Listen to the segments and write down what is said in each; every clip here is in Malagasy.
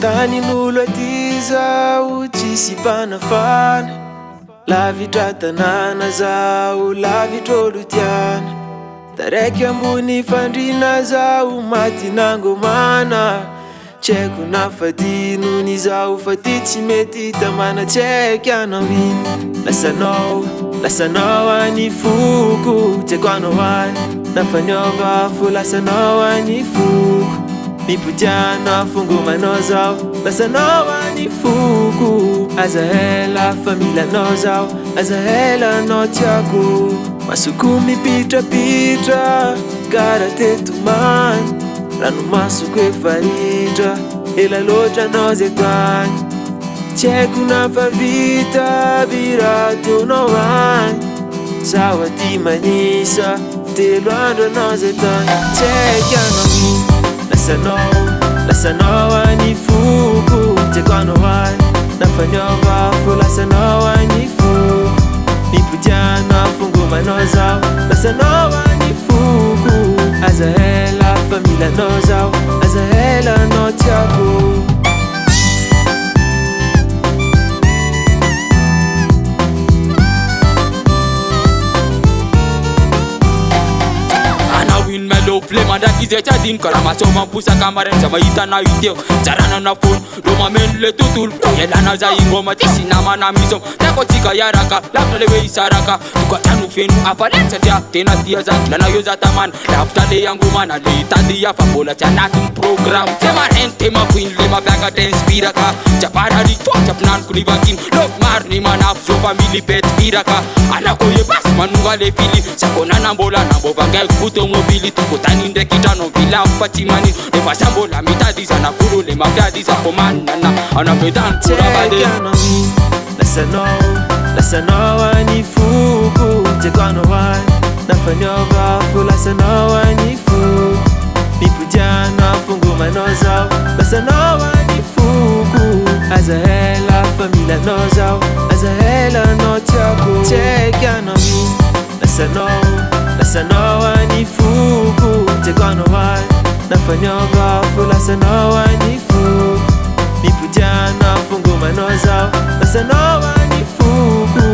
Tanin'olo aty zao tsisy mpanafana, lavitra tanàna zao, lavitra olo tiana. Taraiky ambony fandrina zao, maty nangomana. Tsy haiko nafadino ny zao, fa ty tsy mety tamana. Tsy haiko anao ino, lasanao any foko. Tsy haiko anao any, nafaniova fo lasanao any foko. Mipotiana fongomanao zao, lasanao any foko. Aza hela familanao zao, aza hela anao tiako. Masoko mipitrapitra, kara tetomany. Ranomasoko efa ritra, ela loatra anao zay tany. Tsy haiko nafavita, biratonao any. Sao aty manisa, telo andro anao zay tany. Tsy haiko anao ino, lasanao any foko. Tsy haiko anao any, nafaniova fo lasanao any foko. Mipotiana fongomanao zao, lasanao any foko. Aza hela familanao zao, aza hela anao tiako. Flemandraky izay tsy adino karaha mahatsao mamposaka maraina za mahita anao iteo. Jaranana fony ro mameno le tontolo, ialana za ingoma ty sy namana miso. Tiako atsika iaraka, lavitra le hoe isaraka. Tokatrano feno hafaleny satria tena tia za. Lanao eo za tamana, lavitra le angomana. Le tadia fa mbola tsy anatin'ny programme. Tsy marainy te mampino le mampiakatra inspiraka. Tsy aparariky fo, tsy ampinaniko ny vakiny. Loko maro ny manafo zao fa milipety firaka. Anako e basy manonga le fily, sako nanambola nambovangaiko automobily. Tokotany ndraiky trano vilafo fa tsy manino. Nefa sa mbola mitady zanak'olo le mampiady zako manana. Anapetany koravade lasanao any foko. Tsy haiko anao any, nafaniova fo lasanao any foko. Mipotiana fongomanao zao, lasanao any foko. Aza hela familanao zao, aza hela anao tiako. Tsy haiko anao ino, lasanao any foko. Tsy haiko anao any, nafaniova fo lasanao any foko. Mipotiana fongomanao zao, lasanao any foko.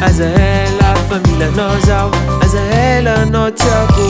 Aza hela familanao zao, aza hela anao tiako.